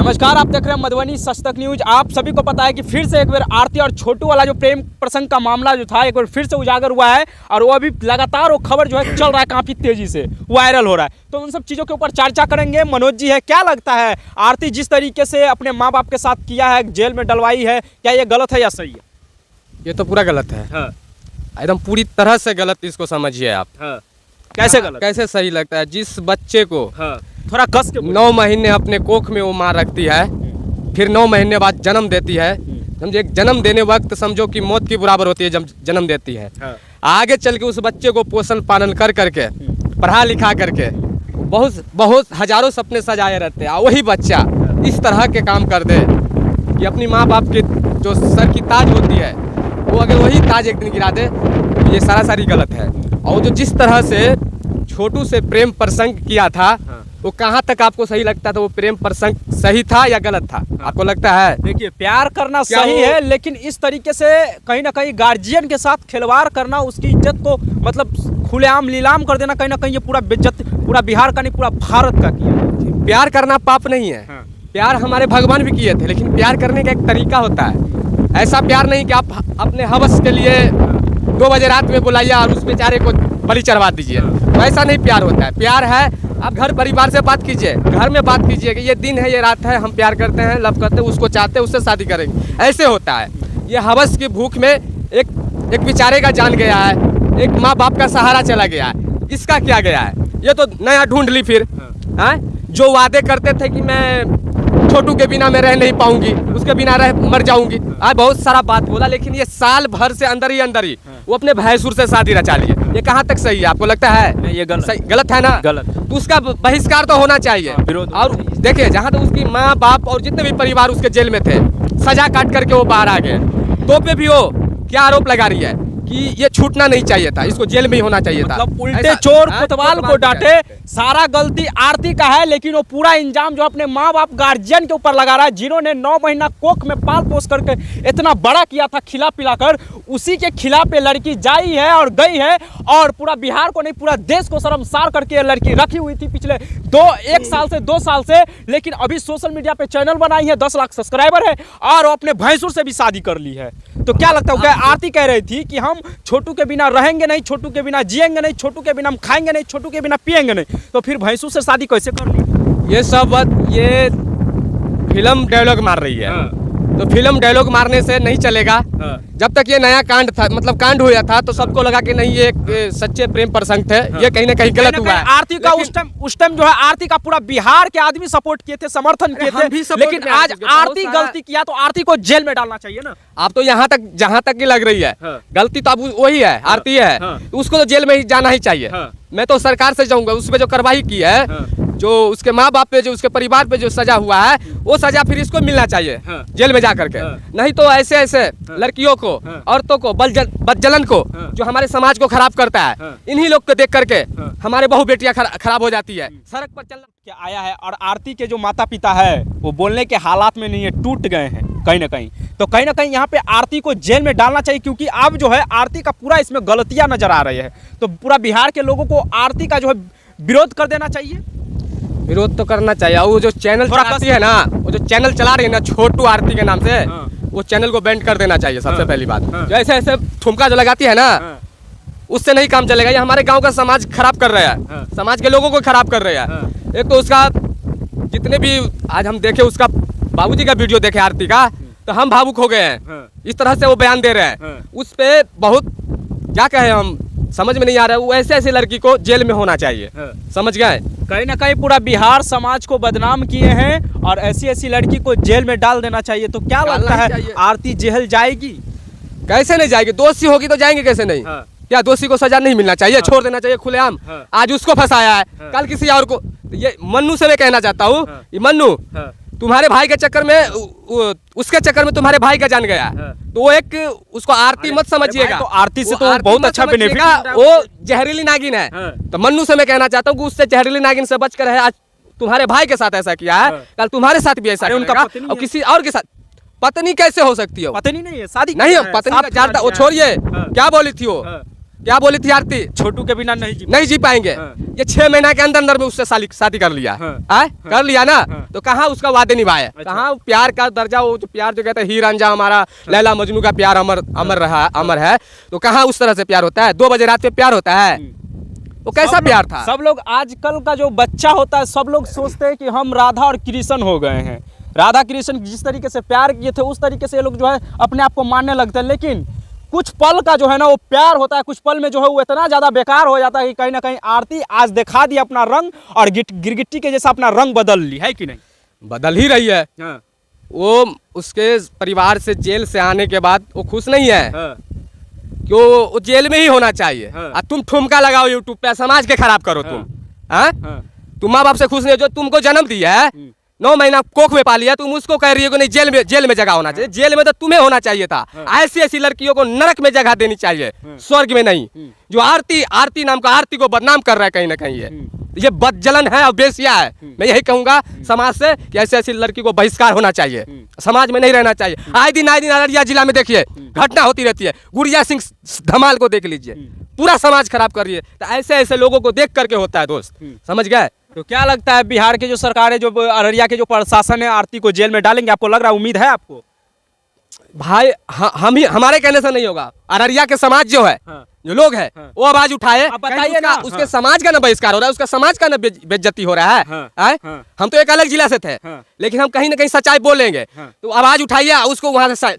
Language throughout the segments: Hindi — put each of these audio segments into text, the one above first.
नमस्कार, आप देख रहे हैं मधुबनी सच तक न्यूज। आप सभी को पता है कि फिर से एक बार आरती और छोटू वाला जो प्रेम प्रसंग का मामला जो था एक बार फिर से उजागर हुआ है और वो अभी लगातार वो खबर जो है चल रहा है, काफी तेजी से वायरल हो रहा है। तो उन सब चीजों के ऊपर चर्चा करेंगे। मनोज जी है, क्या लगता है आरती जिस तरीके से अपने माँ बाप के साथ किया है, जेल में डलवाई है, क्या ये गलत है या सही है? ये तो पूरा गलत है। हाँ। एकदम पूरी तरह से गलत इसको समझिए आप। हाँ। कैसे गलत? कैसे सही लगता है? जिस बच्चे को थोड़ा कस के 9 महीने अपने कोख में वो माँ रखती है, फिर 9 महीने बाद जन्म देती है। समझे, जन्म देने वक्त समझो कि मौत की बराबर होती है जब जन्म देती है। आगे चल के उस बच्चे को पोषण पालन कर करके पढ़ा लिखा करके बहुत हजारों सपने सजाए रहते हैं। वही बच्चा इस तरह के काम कर दे कि अपनी माँ बाप के जो सर की ताज होती है वो अगर वही ताज एक दिन गिरा दे तो ये सारी गलत है। और जो जिस तरह से छोटू से प्रेम प्रसंग किया था वो कहाँ तक आपको सही लगता था? वो प्रेम प्रसंग सही था या गलत था? आपको लगता है? देखिए, प्यार करना सही है, लेकिन इस तरीके से कहीं ना कहीं गार्जियन के साथ खिलवाड़ करना, उसकी इज्जत को मतलब खुलेआम नीलाम कर देना, कहीं ना कहीं ये पूरा बेइज्जत पूरा बिहार का नहीं पूरा भारत का किया। प्यार करना पाप नहीं है। प्यार हमारे भगवान भी किए थे, लेकिन प्यार करने का एक तरीका होता है। ऐसा प्यार नहीं कि आप अपने हवस के लिए 2 बजे रात में बुलाइए और उस बेचारे को बलि चढ़वा दीजिए। तो ऐसा नहीं प्यार होता है। प्यार है आप घर परिवार से बात कीजिए, घर में बात कीजिए कि ये दिन है, ये रात है, हम प्यार करते हैं, लव करते हैं, उसको चाहते हैं, उससे शादी करेंगे। ऐसे होता है। ये हवस की भूख में एक बेचारे का जान गया है, एक माँ बाप का सहारा चला गया है। इसका क्या गया है? ये तो नया ढूंढ ली फिर। जो वादे करते थे कि मैं छोटू के बिना मैं रह नहीं पाऊंगी, उसके बिना रह मर जाऊंगी, आज बहुत सारा बात बोला, लेकिन ये साल भर से अंदर ही वो अपने भैंसुर से शादी रचा लिए। ये कहाँ तक सही है? आपको लगता है ये गलत? गलत है ना? गलत। तो उसका बहिष्कार तो होना चाहिए। और देखिए, जहाँ तक उसकी माँ बाप और जितने भी परिवार उसके जेल में थे, सजा काट करके वो बाहर आ गए, तो पे भी वो क्या आरोप लगा रही है कि ये छूटना नहीं चाहिए था, इसको जेल में ही होना चाहिए था। मतलब उल्टे चोर कोतवाल को डांटे, सारा गलती आरती का है, लेकिन वो पूरा इंजाम जो अपने माँ बाप गार्जियन के ऊपर लगा रहा है, जिन्होंने 9 महीना कोख में पाल पोस करके इतना बड़ा किया था, खिला पिला कर, उसी के खिलाफ ये लड़की जाई है और गई है और पूरा बिहार को नहीं पूरा देश को शर्मसार करके ये लड़की रखी हुई थी पिछले 1 साल से 2 साल से। लेकिन अभी सोशल मीडिया पे चैनल बनाई है, 10 लाख सब्सक्राइबर है और वो अपने भैंसुर से भी शादी कर ली है। तो क्या लगता है? आरती कह रही थी कि हम छोटू के बिना रहेंगे नहीं, छोटू के बिना जिएंगे नहीं, छोटू के बिना हम खाएंगे नहीं, छोटू के बिना पिएंगे नहीं, तो फिर भैंसुर से शादी कैसे कर ली? ये सब बात ये फिल्म डायलॉग मार रही है। तो फिल्म डायलॉग मारने से नहीं चलेगा। जब तक ये नया कांड था, मतलब कांड हुआ था, तो सबको लगा कि नहीं ये एक सच्चे प्रेम प्रसंग थे। ये कहीं ना कहीं गलत हुआ है। आरती का उस टाइम जो है आरती का पूरा बिहार के आदमी सपोर्ट किए थे, समर्थन किए थे, लेकिन आज आरती गलती किया तो आरती को जेल में डालना चाहिए ना। आप तो यहाँ तक जहाँ तक की लग रही है गलती तो अब वही है, आरती है, उसको तो जेल में ही जाना ही चाहिए। मैं तो सरकार से जाऊंगा, उसमें जो कार्रवाई की है, जो उसके माँ बाप पे, जो उसके परिवार पे जो सजा हुआ है, वो सजा फिर इसको मिलना चाहिए जेल में जा करके। नहीं तो ऐसे लड़कियों को, औरतों को, बदजलन को, जो हमारे समाज को खराब करता है, इन्हीं लोग को देख करके हमारे बहु बेटियां खराब हो जाती है। सड़क पर चलना क्या आया है। और आरती के जो माता पिता है वो बोलने के हालात में नहीं है, टूट गए हैं कहीं ना कहीं। तो कहीं ना कहीं यहाँ पे आरती को जेल में डालना चाहिए, क्योंकि अब जो है आरती का पूरा इसमें गलतियां नजर आ रही है। तो पूरा बिहार के लोगों को आरती का जो है विरोध कर देना चाहिए। विरोध तो करना चाहिए। वो जो चैनल चलाती है ना, वो जो चैनल चला रही है ना छोटू आरती के नाम से, वो चैनल को बैन कर देना चाहिए सबसे पहली बात। जो ऐसे ठुमका जो लगाती है ना, उससे नहीं काम चलेगा। ये हमारे गांव का समाज खराब कर रहा है, समाज के लोगों को खराब कर रहा है। एक तो उसका जितने भी आज हम देखे, उसका बाबूजी का वीडियो देखे आरती का, तो हम भावुक हो गए हैं। इस तरह से वो बयान दे रहे हैं, उस पे बहुत क्या कहे, हम समझ में नहीं आ रहा है। वो ऐसे लड़की को जेल में होना चाहिए, समझ गए? कहीं ना कहीं पूरा बिहार समाज को बदनाम किए हैं और ऐसी लड़की को जेल में डाल देना चाहिए। तो क्या लगता है आरती जेल जाएगी? कैसे नहीं जाएगी? दोषी होगी तो जाएंगे कैसे नहीं? क्या दोषी को सजा नहीं मिलना चाहिए? छोड़ देना चाहिए खुलेआम। आज उसको फंसाया है, कल किसी और को। ये मन्नू से मैं कहना चाहता हूँ, मन्नू तुम्हारे भाई के चक्कर में, उसके चक्कर में तुम्हारे भाई का जान गया, तो वो एक उसको आरती मत समझिएगा। तो आरती से तो बहुत अच्छा बेनिफिट, वो जहरीली नागिन है। तो मन्नू से मैं कहना चाहता हूँ कि उससे जहरीली नागिन से बचकर है। आज तुम्हारे भाई के साथ ऐसा किया है, कल तुम्हारे साथ भी ऐसा करेगा और किसी और के साथ। पत्नी कैसे हो सकती है? पत्नी नहीं है, शादी नहीं है, पत्नी का वो छोड़िए, क्या बोली थी वो क्या बोली थी आरती? छोटू के बिना नहीं नहीं जी पाएंगे। ये 6 महीना के अंदर अंदर में उससे शादी कर लिया। कर लिया ना, तो कहाँ उसका वादे निभाए? अच्छा। कहाँ प्यार का दर्जा, वो जो प्यार जो कहते हैं हीर रांझा हमारा लैला मजनू का प्यार अमर है, तो कहाँ उस तरह से प्यार होता है? 2 बजे रात में प्यार होता है? वो कैसा प्यार था? सब लोग आजकल का जो बच्चा होता है, सब लोग सोचते हैं कि हम राधा और कृष्ण हो गए हैं। राधा कृष्ण जिस तरीके से प्यार किए थे उस तरीके से ये लोग जो है अपने आप को मानने लगते हैं। लेकिन कुछ पल का जो है ना वो प्यार होता है, कुछ पल में जो है वो इतना ज़्यादा बेकार हो जाता है कि कहीं ना कहीं आरती आज दिखा दी अपना रंग और गिरगिट्टी के जैसा अपना रंग बदल ली है कि नहीं? बदल ही रही है। वो उसके परिवार से जेल से आने के बाद वो खुश नहीं है। क्यों? वो जेल में ही होना चाहिए। तुम ठुमका लगाओ यूट्यूब पे, समाज के खराब करो तुम। तुम माँ बाप से खुश नहीं हो, जो तुमको जन्म दिया है, 9 महीना कोख में पालिया, तुम उसको कह रही हो कि नहीं जेल में जगह होना चाहिए। जेल में तो तुम्हें होना चाहिए था। ऐसी लड़कियों को नरक में जगह देनी चाहिए, स्वर्ग में नहीं। जो आरती नाम का आरती को बदनाम कर रहा है कहीं ना कहीं, ये बदजलन है और बेसिया है। मैं यही कहूंगा समाज से कि ऐसी लड़की को बहिष्कार होना चाहिए, समाज में नहीं रहना चाहिए। आए दिन अररिया जिला में देखिए घटना होती रहती है। गुड़िया सिंह धमाल को देख लीजिए, पूरा समाज खराब कर रही है। तो ऐसे लोगों को देख करके होता है दोस्त, समझ गए? तो क्या लगता है बिहार के जो सरकार है, जो अररिया के जो प्रशासन है, आरती को जेल में डालेंगे? आपको लग रहा है, उम्मीद है आपको? भाई हमारे कहने से नहीं होगा। अररिया के समाज जो है, जो लोग हैं, वो आवाज उठाए। आप बताइए ना, उसके समाज का ना बहिष्कार हो रहा है, उसका समाज का ना बेइज्जती हो रहा है। हम तो एक अलग जिला से थे, लेकिन हम कहीं ना कहीं सच्चाई बोलेंगे। तो आवाज उठाइए, उसको वहां से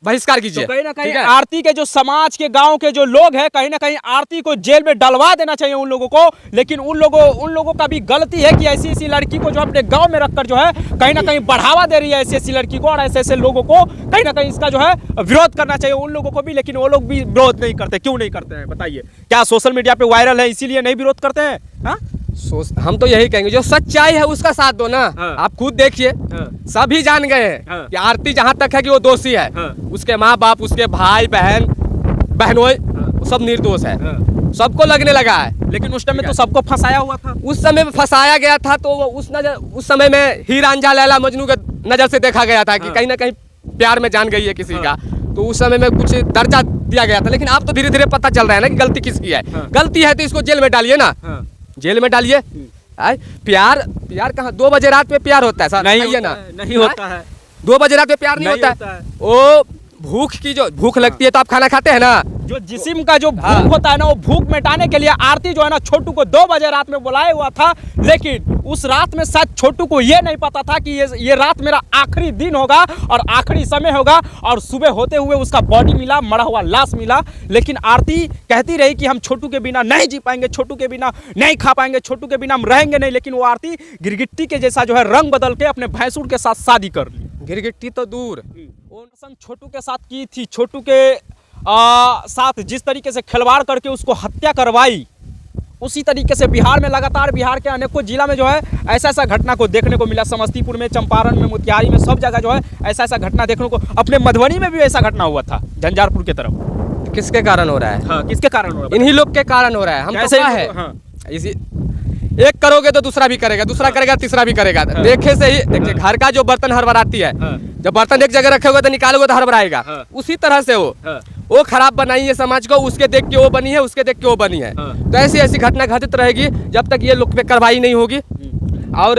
बहिष्कार कीजिए। तो कहीं ना कहीं आरती के जो समाज के गांव के जो लोग हैं, कहीं ना कहीं आरती को जेल में डलवा देना चाहिए उन लोगों को। लेकिन उन लोगों का भी गलती है कि ऐसी लड़की को जो अपने गांव में रखकर जो है कहीं ना कहीं बढ़ावा दे रही है ऐसी लड़की को, और ऐसे लोगों को कहीं ना कहीं इसका जो है विरोध करना चाहिए उन लोगों को भी। लेकिन वो लोग भी विरोध नहीं करते। क्यों नहीं करते हैं बताइए? क्या सोशल मीडिया पे वायरल है इसीलिए नहीं विरोध करते हैं? हम तो यही कहेंगे, जो सच्चाई है उसका साथ दो ना। आप खुद देखिए, सभी जान गए हैं कि आरती जहां तक है कि वो दोषी है। उसके माँ बाप, उसके भाई बहनों सब निर्दोष है, सबको लगने लगा है। लेकिन उस टाइम में तो सबको फंसाया हुआ था। उस समय में फंसाया गया था, तो उस समय में हीर रांझा लैला मजनू के नजर से देखा गया था कि कहीं ना कहीं प्यार में जान गई है किसी का, तो उस समय में कुछ दर्जा दिया गया था। लेकिन अब तो धीरे धीरे पता चल रहा है ना कि गलती किसकी है। गलती है तो इसको जेल में डालिए ना, जेल में डालिए। प्यार कहाँ 2 बजे रात में प्यार होता है? सर नहीं होता है। 2 बजे रात में प्यार नहीं होता है। वो भूख लगती है तो आप खाना खाते हैं ना। जो जिस्म का जो भूख होता है ना, वो भूख मिटाने के लिए आरती जो है ना छोटू को 2 बजे रात में बुलाया हुआ था। लेकिन उस रात में शायद छोटू को ये नहीं पता था कि ये रात मेरा आखिरी दिन होगा और आखिरी समय होगा। और सुबह होते हुए उसका बॉडी मिला, मरा हुआ लाश मिला। लेकिन आरती कहती रही कि हम छोटू के बिना नहीं जी पाएंगे, छोटू के बिना नहीं खा पाएंगे, छोटू के बिना हम रहेंगे नहीं। लेकिन वो आरती गिरगिट्टी के जैसा जो है रंग बदल के अपने भैंसुर के साथ शादी कर ली। गिरगिट्टी तो दूर, छोटू के साथ की थी। छोटू के साथ जिस तरीके से खिलवाड़ करके उसको हत्या करवाई, उसी तरीके से बिहार में लगातार बिहार के अनेकों जिला में जो है ऐसा घटना को देखने को मिला। समस्तीपुर में, चंपारण में, मोतिहारी में, सब जगह जो है ऐसा घटना देखने को। अपने मधुबनी में भी ऐसा घटना हुआ था, झंझारपुर की तरफ। किसके कारण हो रहा है? किसके कारण हो रहा है? इन्हीं लोग के कारण हो रहा है। हम तो क्या है, इसी एक करोगे तो दूसरा भी करेगा, दूसरा करेगा तीसरा भी करेगा। देखे से ही देखिए, घर का जो बर्तन हड़बड़ाती है, जब बर्तन एक जगह रखे हुए तो निकालोगे तो हड़बड़ाएगा। उसी तरह से वो खराब बनाई है समाज को, उसके देख के वो बनी है, उसके देख के वो बनी है। तो ऐसी घटना घटित रहेगी जब तक ये लोग पे कार्रवाई नहीं होगी। और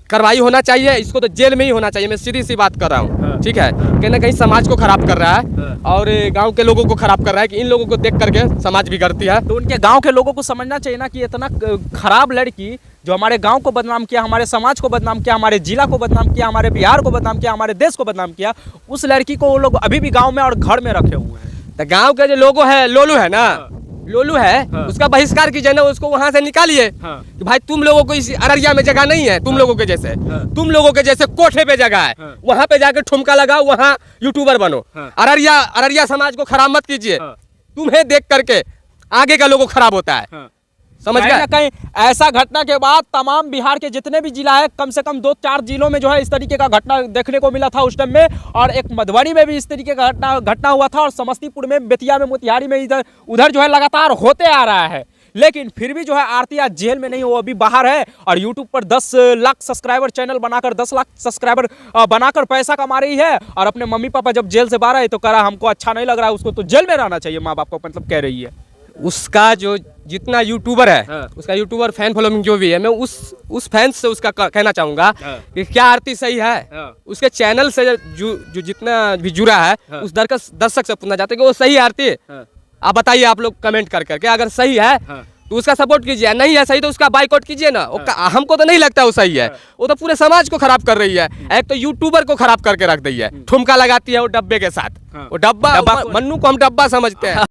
कार्रवाई होना चाहिए, इसको तो जेल में ही होना चाहिए। मैं सीधी सी बात कर रहा हूँ, ठीक है? कहीं ना कहीं समाज को खराब कर रहा है और गांव के लोगों को खराब कर रहा है कि इन लोगों को देख करके समाज बिगड़ती है। तो उनके गांव के लोगों को समझना चाहिए ना कि इतना खराब लड़की जो हमारे गांव को बदनाम किया, हमारे समाज को बदनाम किया, हमारे जिला को बदनाम किया, हमारे बिहार को बदनाम किया, हमारे देश को बदनाम किया, उस लड़की को वो लोग अभी भी गाँव में और घर में रखे हुए हैं। तो गाँव के जो लोगो है, लोलू है, उसका बहिष्कार कीजिए ना, उसको वहां से निकालिए। कि भाई तुम लोगों को इस अररिया में जगह नहीं है, तुम लोगों के जैसे कोठे पे जगह है, वहां पे जाकर ठुमका लगाओ, वहां यूट्यूबर बनो। अररिया समाज को खराब मत कीजिए। तुम्हें देख करके आगे का लोगों खराब होता है, समझ गए? कहीं ऐसा घटना के बाद तमाम बिहार के जितने भी जिला है, कम से कम 2-4 जिलों में जो है इस तरीके का घटना देखने को मिला था उस टाइम में। और एक मधुबनी में भी इस तरीके का घटना हुआ था, और समस्तीपुर में, बेतिया में, मोतिहारी में, उधर जो है लगातार होते आ रहा है। लेकिन फिर भी जो है आरती आज जेल में नहीं, वो अभी बाहर है और यूट्यूब पर 10 लाख सब्सक्राइबर चैनल बनाकर 10 लाख सब्सक्राइबर बनाकर पैसा कमा रही है। और अपने मम्मी पापा जब जेल से बाहर आए तो कह रहा हमको अच्छा नहीं लग रहा है, उसको तो जेल में रहना चाहिए, माँ बाप को मतलब कह रही है। उसका जो जितना यूट्यूबर है, हाँ। उसका यूट्यूबर फैन फॉलोइंग जो भी है, मैं उस फैंस से उसका कहना चाहूँगा हाँ। कि क्या आरती सही है। हाँ। उसके चैनल से जो जितना भी जुड़ा है, हाँ। उस दर्शक से पूछना चाहते हैं कि वो सही है आरती। हाँ। आप बताइए, आप लोग कमेंट कर करके, अगर सही है हाँ। तो उसका सपोर्ट कीजिए, नहीं है सही तो उसका बाइकआउट कीजिए ना। हमको तो नहीं लगता वो सही है, वो तो पूरे समाज को खराब कर रही है। एक तो यूट्यूबर को खराब करके रख दी है, ठुमका लगाती है वो डब्बे के साथ। वो डब्बा, मन्नू को हम डब्बा समझते हैं।